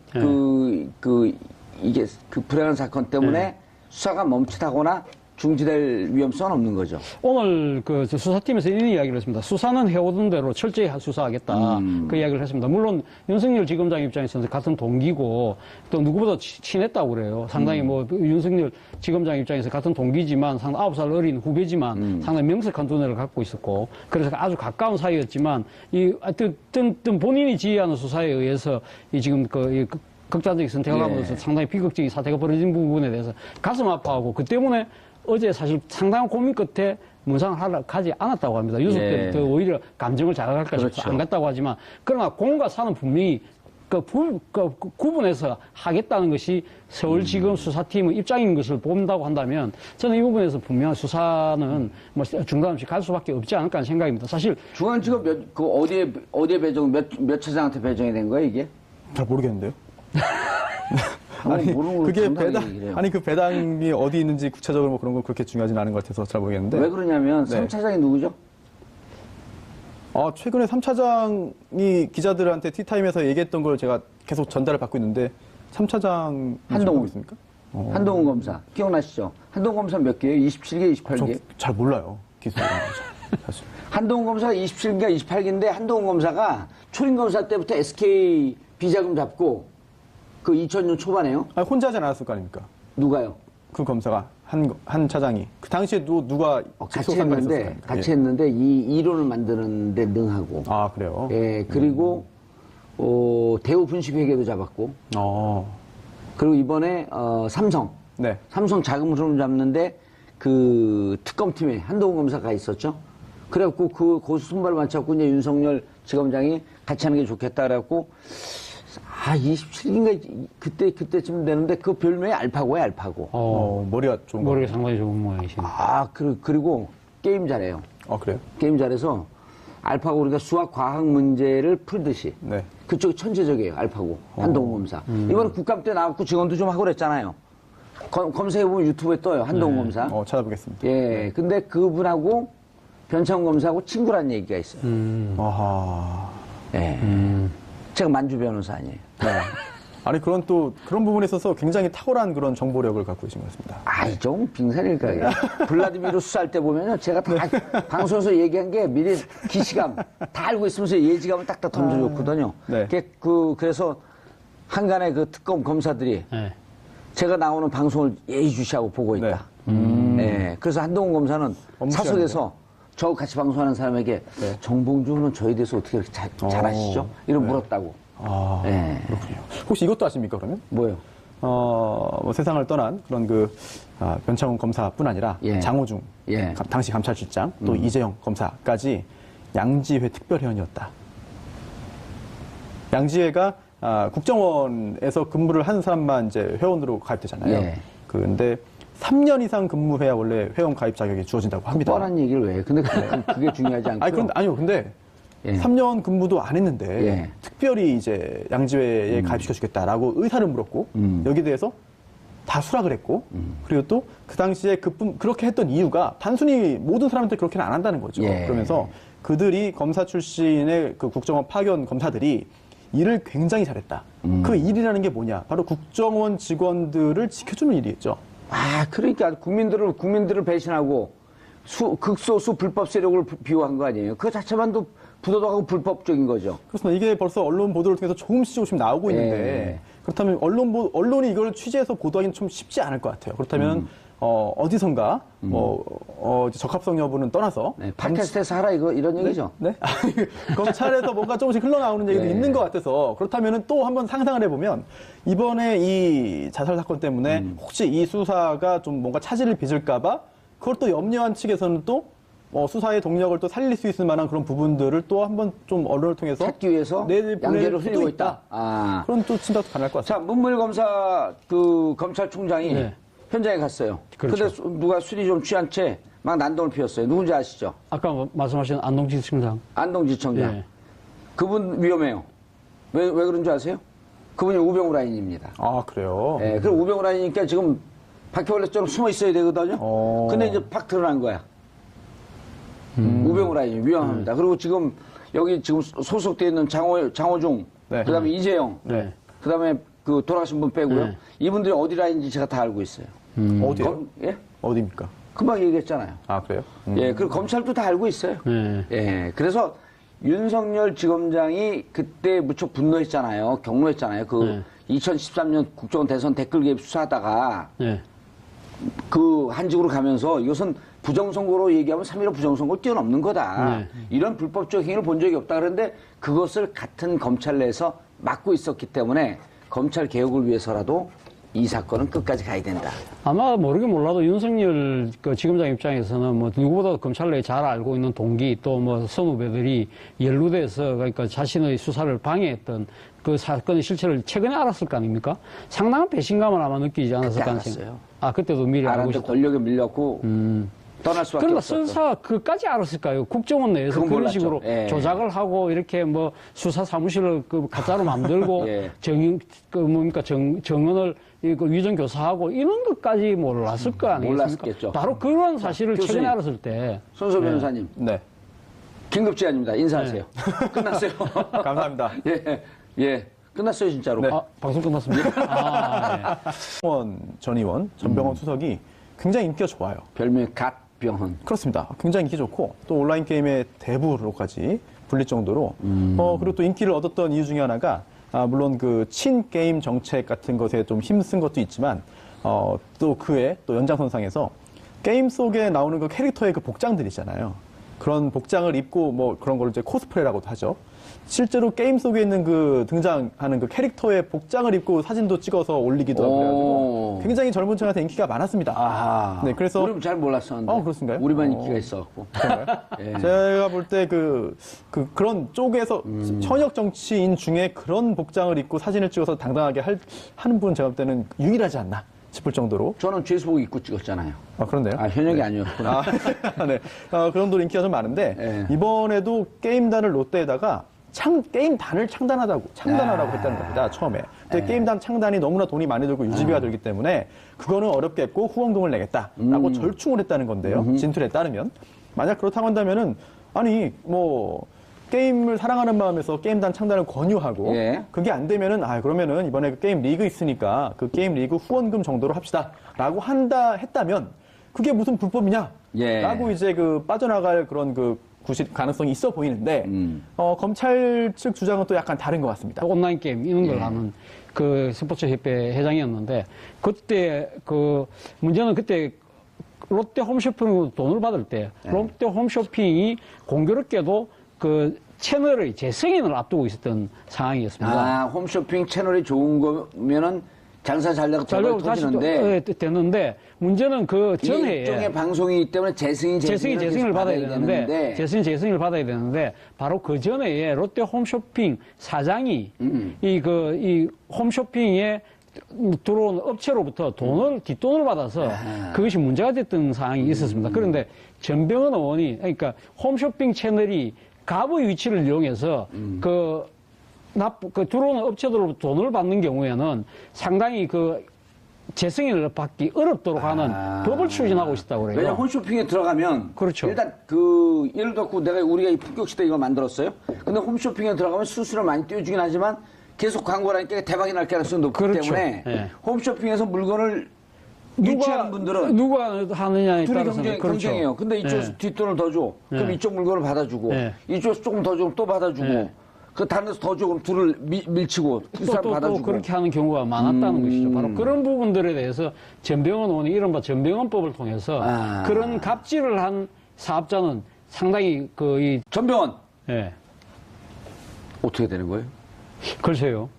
이게 그 불행한 사건 때문에 수사가 멈칫하거나 중지될 위험성은 없는 거죠. 오늘 그 수사팀에서 이런 이야기를 했습니다. 수사는 해오던 대로 철저히 수사하겠다. 그 이야기를 했습니다. 물론 윤석열 지검장 입장에서는 같은 동기고 또 누구보다 친했다고 그래요. 상당히 뭐 윤석열 지검장 입장에서 같은 동기지만 상당히 9살 어린 후배지만 상당히 명색한 두뇌를 갖고 있었고 그래서 아주 가까운 사이였지만 어떤 본인이 지휘하는 수사에 의해서 이 지금 이 극단적인 선택을 하면서 상당히 비극적인 사태가 벌어진 부분에 대해서 가슴 아파하고 그 때문에 어제 사실 상당한 고민 끝에 문상을 하러 가지 않았다고 합니다. 유속 때부터 오히려 감정을 자극할까 싶어서 안 갔다고 하지만 그러나 공과 사는 분명히 구분해서 하겠다는 것이 서울지검 수사팀의 입장인 것을 본다고 한다면 저는 이 부분에서 분명한 수사는 뭐 중단 없이 갈 수밖에 없지 않을까 하는 생각입니다. 사실 중앙지검 어디에 배정 몇 차장한테 배정이 된 거예요 이게? 잘 모르겠는데요. 그 배당이 어디 있는지 구체적으로 뭐 그런 거 그렇게 중요하진 않은 것 같아서 잘 모르겠는데. 왜 그러냐면 네. 3차장이 누구죠? 최근에 3차장이 기자들한테 티타임에서 얘기했던 걸 제가 계속 전달을 받고 있는데 3차장 한동훈 있습니까? 한동훈 검사 기억나시죠? 한동훈 검사 몇 개예요? 27개, 28개? 잘 몰라요. 기술이라는 거죠. 사실. 한동훈 검사가 27개인가 28개인데 한동훈 검사가 초림 검사 때부터 SK 비자금 잡고 그 2000년 초반에요. 혼자 하지 않았을 거 아닙니까? 누가요? 그 검사가 한 차장이 그 당시에도 누가 같이 했는데 같이 했는데 이 이론을 만드는데 능하고. 아 그래요? 예, 그리고 대우 분식회계도 잡았고. 그리고 이번에 삼성. 네. 삼성 자금 흐름 잡는데 그 특검팀에 한동훈 검사가 있었죠. 그래갖고 그 고수 손발을 맞췄고 이제 윤석열 지검장이 같이 하는 게 좋겠다 그래갖고 27인가 그때쯤 되는데 그 별명이 알파고예요, 알파고. 머리가 좋은 거. 머리가 상당히 좋은 모양이시네. 그리고 게임 잘해요. 그래요? 게임 잘해서 알파고 우리가 수학 과학 문제를 풀듯이 네. 그쪽이 천재적이에요, 알파고. 한동훈 검사. 이번에 국감 때 나왔고 직원도 좀 하고 그랬잖아요. 검색해보면 유튜브에 떠요, 한동훈 검사. 찾아보겠습니다. 예, 근데 그분하고 변창훈 검사하고 친구란 얘기가 있어요. 아하. 예. 제가 만주 변호사 아니에요. 네. 아니 그런 부분에 있어서 굉장히 탁월한 그런 정보력을 갖고 계신 것 같습니다. 이 좀 빙산일까요? 블라디미르 수사할 때 보면요, 제가 다 방송에서 얘기한 게 미리 기시감 다 알고 있으면서 예지감을 딱딱 던져줬거든요. 네. 그래서 한간에 그 특검 검사들이 네. 제가 나오는 방송을 예의주시하고 보고 있다. 네. 그래서 한동훈 검사는 사석에서 저 같이 방송하는 사람에게 정봉주는 저에 대해서 어떻게 이렇게 잘 아시죠? 이런 물었다고. 네. 그렇군요. 혹시 이것도 아십니까 그러면? 뭐요? 뭐 세상을 떠난 그런 변창훈 검사뿐 아니라 장호중 당시 감찰실장 또 이재영 검사까지 양지회 특별회원이었다. 양지회가 국정원에서 근무를 한 사람만 이제 회원으로 가입되잖아요. 근데 3년 이상 근무해야 원래 회원 가입 자격이 주어진다고 합니다. 뻔한 얘기를 왜 해? 근데 그게 중요하지 않고요. 근데 3년 근무도 안 했는데 특별히 이제 양지회에 가입시켜주겠다라고 의사를 물었고 여기에 대해서 다 수락을 했고 그리고 또 그 당시에 그렇게 했던 이유가 단순히 모든 사람한테 그렇게는 안 한다는 거죠. 그러면서 그들이 검사 출신의 그 국정원 파견 검사들이 일을 굉장히 잘했다. 그 일이라는 게 뭐냐? 바로 국정원 직원들을 지켜주는 일이겠죠. 그러니까 국민들을 배신하고 극소수 불법 세력을 비호한 거 아니에요. 그 자체만도 부도덕하고 불법적인 거죠. 그렇습니다. 이게 벌써 언론 보도를 통해서 조금씩 나오고 있는데 그렇다면 언론이 이걸 취재해서 보도하기는 좀 쉽지 않을 것 같아요. 그렇다면 어디선가 적합성 여부는 떠나서 팟캐스트에서 하라 이런 얘기죠. 네? 검찰에서 뭔가 조금씩 흘러나오는 얘기도 있는 것 같아서 그렇다면 또 한번 상상을 해보면 이번에 이 자살 사건 때문에 혹시 이 수사가 좀 뭔가 차질을 빚을까봐 그걸 또 염려한 측에서는 또 수사의 동력을 또 살릴 수 있을 만한 그런 부분들을 또 한번 좀 언론을 통해서 찾기 위해서 양재를 흘리고 있다. 그런 또 짐작도 가능할 것 같습니다. 자, 문무일 검사 검찰총장이 현장에 갔어요. 그렇죠. 근데 누가 술이 좀 취한 채 막 난동을 피웠어요. 누군지 아시죠? 아까 말씀하신 안동지청장. 안동지청장. 그분 위험해요. 왜 그런 줄 아세요? 그분이 우병우 라인입니다. 그래요? 그럼 우병우 라인이니까 지금 바퀴벌레처럼 숨어 있어야 되거든요. 근데 이제 팍 드러난 거야. 우병우 라인이 위험합니다. 그리고 지금 여기 지금 소속되어 있는 장호중, 그다음에 이재영, 그다음에 그 돌아가신 분 빼고요. 이분들이 어디 라인인지 제가 다 알고 있어요. 어디요? 어디입니까? 금방 얘기했잖아요. 그래요? 그리고 검찰도 다 알고 있어요. 그래서 윤석열 지검장이 그때 무척 분노했잖아요. 경로했잖아요. 2013년 국정원 대선 댓글 개입 수사하다가 그 한직으로 가면서 이것은 부정선거로 얘기하면 3.15 부정선거를 뛰어넘는 거다. 이런 불법적 행위를 본 적이 없다. 그런데 그것을 같은 검찰 내에서 막고 있었기 때문에 검찰 개혁을 위해서라도 이 사건은 끝까지 가야 된다. 아마 모르긴 몰라도 윤석열 지검장 입장에서는 뭐 누구보다 검찰 내에 잘 알고 있는 동기 또 뭐 선후배들이 연루돼서 그러니까 자신의 수사를 방해했던 그 사건의 실체를 최근에 알았을 거 아닙니까? 상당한 배신감을 아마 느끼지 않았을까 알았어요. 그때도 미리 알고 있었고 권력에 밀렸고 떠날 수밖에 그러니까 없었죠. 수사 그까지 알았을까요? 국정원 내에서 그런 몰랐죠. 식으로 조작을 하고 이렇게 뭐 수사 사무실을 가짜로 만들고 정원을 위정 교사하고 이런 것까지 몰랐을 거 아니겠습니까? 몰랐겠죠. 바로 그런 사실을 교수님, 최근에 알았을 때 손소 변호사님. 긴급 제안입니다. 인사하세요. 끝났어요. 감사합니다. 끝났어요, 진짜로. 방송 끝났습니다. 정원 전 의원, 전병헌 수석이 굉장히 인기가 좋아요. 별명이 갓병헌. 그렇습니다. 굉장히 인기 좋고 또 온라인 게임의 대부로까지 불릴 정도로 그리고 또 인기를 얻었던 이유 중에 하나가 물론 그 친게임 정책 같은 것에 좀 힘쓴 것도 있지만 또 그의 또 연장선상에서 게임 속에 나오는 그 캐릭터의 그 복장들 있잖아요. 그런 복장을 입고 뭐 그런 걸 이제 코스프레라고도 하죠. 실제로 게임 속에 있는 그 등장하는 그 캐릭터의 복장을 입고 사진도 찍어서 올리기도 하고 그래가지고 굉장히 젊은 층한테 인기가 많았습니다. 아하. 네, 그래서 우리는 잘 몰랐었는데. 그렇습니까요? 우리만 인기가 있어갖고. 예. 제가 볼 때 그런 쪽에서 현역 정치인 중에 그런 복장을 입고 사진을 찍어서 당당하게 하는 분은 제가 볼 때는 유일하지 않나 싶을 정도로. 저는 죄수복 입고 찍었잖아요. 그런데요? 현역이 아니었구나. 네. 그 정도로 인기가 좀 많은데, 예. 이번에도 게임단을 롯데에다가 게임단을 창단하라고 했다는 겁니다, 처음에. 근데 게임단 창단이 너무나 돈이 많이 들고 유지비가 들기 때문에 그거는 어렵겠고 후원금을 내겠다라고 절충을 했다는 건데요. 진술에 따르면. 만약 그렇다고 한다면은, 아니, 뭐, 게임을 사랑하는 마음에서 게임단 창단을 권유하고, 예. 그게 안 되면은, 그러면은 이번에 그 게임 리그 있으니까 그 게임 리그 후원금 정도로 합시다. 라고 했다면, 그게 무슨 불법이냐? 예. 라고 이제 빠져나갈 그런 가능성이 있어 보이는데, 검찰 측 주장은 또 약간 다른 것 같습니다. 온라인 게임 이런 걸 하는 그 스포츠협회 회장이었는데, 그때 문제는 그때 롯데 홈쇼핑으로 돈을 받을 때 롯데 홈쇼핑이 공교롭게도 그 채널의 재승인을 앞두고 있었던 상황이었습니다. 홈쇼핑 채널이 좋은 거면은 장사 잘 되고 다시 터지는데 됐는데 문제는 그 전에 일종의 방송이기 때문에 재승인을 받아야 되는데 재승인을 받아야 되는데 바로 그 전에 롯데 홈쇼핑 사장이 이 홈쇼핑에 들어온 업체로부터 뒷돈을 받아서 그것이 문제가 됐던 상황이 있었습니다. 그런데 전병헌 의원이 그러니까 홈쇼핑 채널이 갑의 위치를 이용해서 들어오는 업체들로부터 돈을 받는 경우에는 상당히 재승인을 받기 어렵도록 하는 법을 추진하고 있다고 그래요. 왜냐면 홈쇼핑에 들어가면 그렇죠. 일단 예를 들어 우리가 이 품격시대 이거 만들었어요. 근데 홈쇼핑에 들어가면 수수료 많이 띄워주긴 하지만 계속 광고를 하니까 대박이 날 가능성이 높기 그렇죠. 때문에 네. 홈쇼핑에서 물건을 유치하는 분들은 누가 하느냐에 둘이 따라서는 경쟁해요. 근데 이쪽에서 뒷돈을 더 줘. 그럼 이쪽 물건을 받아주고 이쪽에서 조금 더 주면 또 받아주고 다른 데서 더 줘. 그럼 둘을 밀치고 또 그렇게 하는 경우가 많았다는 것이죠. 바로 그런 부분들에 대해서 전병헌 의원이 이른바 전병헌법을 통해서 그런 갑질을 한 사업자는 상당히 전병헌 예. 어떻게 되는 거예요? 글쎄요.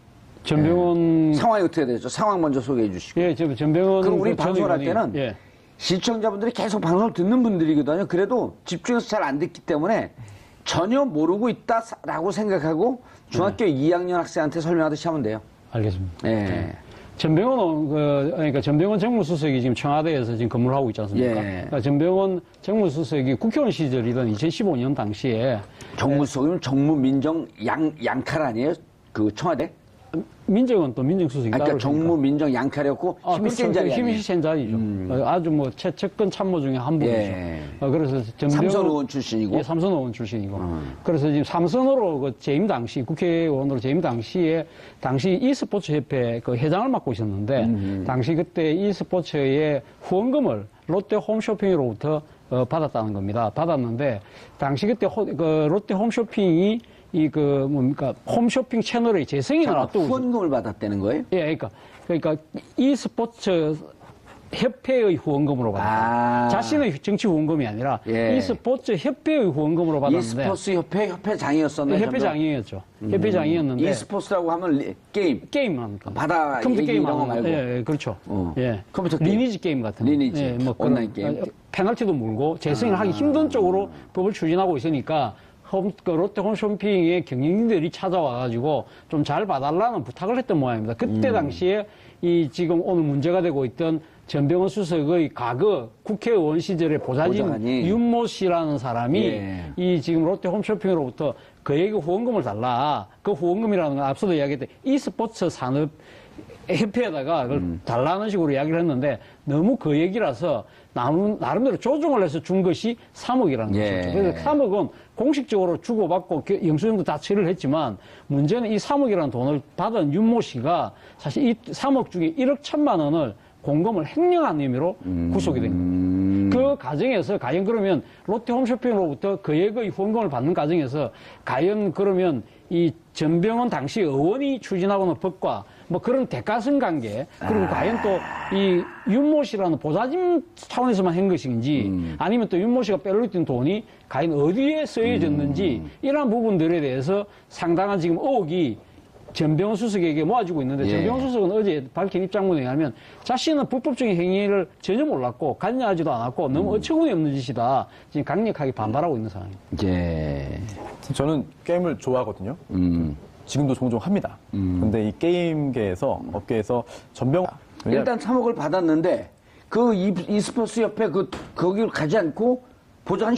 전병헌 상황이 어떻게 되죠? 상황 먼저 소개해 주시고. 예, 전병헌 그럼 우리 방송을 할 때는 예. 시청자분들이 계속 방송을 듣는 분들이거든요. 그래도 집중해서 잘 안 듣기 때문에 전혀 모르고 있다라고 생각하고 중학교 2학년 학생한테 설명하듯이 하면 돼요. 알겠습니다. 예. 전병헌 그러니까 전병헌 정무수석이 지금 청와대에서 지금 근무를 하고 있지 않습니까? 그러니까 전병헌 정무수석이 국회의원 시절이던 2015년 당시에 정무수석이면 정무민정 양칼 아니에요? 청와대? 민정은 또 민정수석이 따로 그러니까 정무, 민정, 양칼이었고 힘이 센 자리 아니에요? 힘이 센 자리죠. 아주 최측근 참모 중에 한 분이죠. 예. 그래서 삼선 의원 출신이고. 예, 삼선 의원 출신이고. 그래서 지금 삼선으로 재임 당시 국회의원으로 재임 당시 e스포츠 협회 회장을 맡고 있었는데 당시 그때 e스포츠의 후원금을 롯데 홈쇼핑으로부터 받았다는 겁니다. 받았는데 당시 그때 롯데 홈쇼핑이 홈쇼핑 채널의 재승인을 앞두고 후원금을 받았다는 거예요? 예, 그러니까 e스포츠 협회의 후원금으로 받았다. 자신의 정치 후원금이 아니라 e스포츠 협회의 후원금으로 받았는데. e스포츠 협회장이었었나요? 협회장이었죠. 협회장이었는데. e스포츠라고 하면 게임 합니까? 바다 컴퓨터 게임 이런 거 말고. 예, 그렇죠. 예. 컴퓨터 게임. 리니지 게임 같은 거. 리니지. 예, 온라인 게임. 페널티도 물고 재승인을 하기 힘든 쪽으로 법을 추진하고 있으니까 롯데 홈쇼핑의 경영진들이 찾아와가지고 좀 잘 봐달라는 부탁을 했던 모양입니다. 그때 당시에 지금 오늘 문제가 되고 있던 전병헌 수석의 과거 국회의원 시절의 보좌진 윤모 씨라는 사람이 지금 롯데 홈쇼핑으로부터 그에게 후원금을 달라. 그 후원금이라는 건 앞서도 이야기했던 e스포츠 산업 협회에다가 그걸 달라는 식으로 이야기를 했는데 너무 그 얘기라서 나름대로 조정을 해서 준 것이 3억이라는 것이죠. 그래서 3억은 공식적으로 주고받고 영수증도 다 처리를 했지만 문제는 이 3억이라는 돈을 받은 윤모 씨가 사실 이 3억 중에 1억 1천만 원을 공금을 횡령한 의미로 구속이 된 겁니다. 그 과정에서 과연 그러면 롯데 홈쇼핑으로부터 그액의 후원금을 받는 과정에서 과연 그러면 이 전병헌 당시 의원이 추진하고는 법과 뭐 그런 대가성 관계 그리고 과연 또 이 윤모 씨라는 보좌진 차원에서만 한 것인지 아니면 또 윤모 씨가 빼돌렸던 돈이 과연 어디에 쓰여졌는지 이러한 부분들에 대해서 상당한 지금 의혹이 전병헌 수석에게 모아지고 있는데 예. 전병헌 수석은 어제 밝힌 입장문에 의하면 자신은 불법적인 행위를 전혀 몰랐고 관여하지도 않았고 너무 어처구니 없는 짓이다. 지금 강력하게 반발하고 있는 상황입니다. 예. 저는 게임을 좋아하거든요. 지금도 종종 합니다. 근데 이 게임계에서 업계에서 전병 일단 3억을 받았는데 그 e스포츠 협회 거기를 가지 않고 보좌관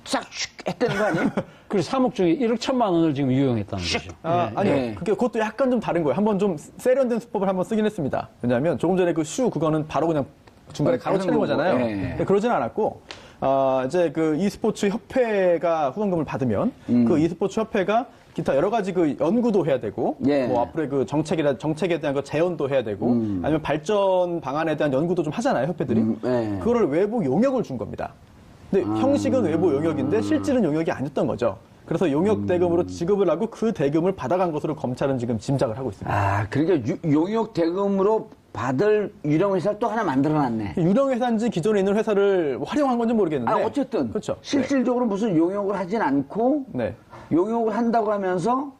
싹 했다는 거 아니에요? 그래서 3억 중에 1억 1천만 원을 지금 유용했다는 거죠. 아니요. 네. 그것도 약간 좀 다른 거예요. 한번 좀 세련된 수법을 한번 쓰긴 했습니다. 왜냐하면 조금 전에 그 슈 그거는 바로 그냥 중간에 가로채는 거잖아요. 네. 근데 그러진 않았고, 이제 그 e스포츠 협회가 후원금을 받으면 그 e스포츠 협회가 기타 여러 가지 그 연구도 해야 되고, 예. 뭐 앞으로의 그 정책에 대한 그 재현도 해야 되고, 아니면 발전 방안에 대한 연구도 좀 하잖아요, 협회들이. 네. 그거를 외부 용역을 준 겁니다. 근데 형식은 외부 용역인데 실질은 용역이 아니었던 거죠. 그래서 용역 대금으로 지급을 하고 그 대금을 받아간 것으로 검찰은 지금 짐작을 하고 있습니다. 아, 그러니까 용역 대금으로 받을 유령 회사를 또 하나 만들어놨네. 유령 회사인지 기존에 있는 회사를 활용한 건지 모르겠는데. 아, 어쨌든 그렇죠. 실질적으로 무슨 용역을 하진 않고 네. 용역을 한다고 하면서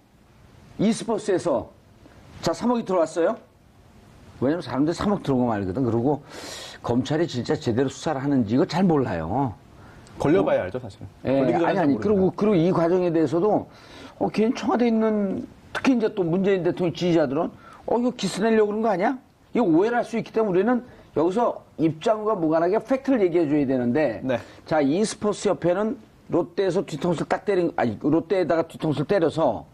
e스포츠에서 자 3억이 들어왔어요. 왜냐면 사람들이 3억 들어오고 말거든. 그리고 검찰이 진짜 제대로 수사를 하는지 이거 잘 몰라요. 걸려봐야 알죠, 사실은. 예, 걸리기 전에 잘 아니. 모릅니다. 그리고 이 과정에 대해서도 괜히 청와대에 있는 특히 이제 또 문재인 대통령 지지자들은 이거 기스내려고 그런 거 아니야? 이거 오해를 할 수 있기 때문에 우리는 여기서 입장과 무관하게 팩트를 얘기해 줘야 되는데 네. 자, e스포츠 협회는 롯데에서 뒤통수를 딱 때린 롯데에다가 뒤통수를 때려서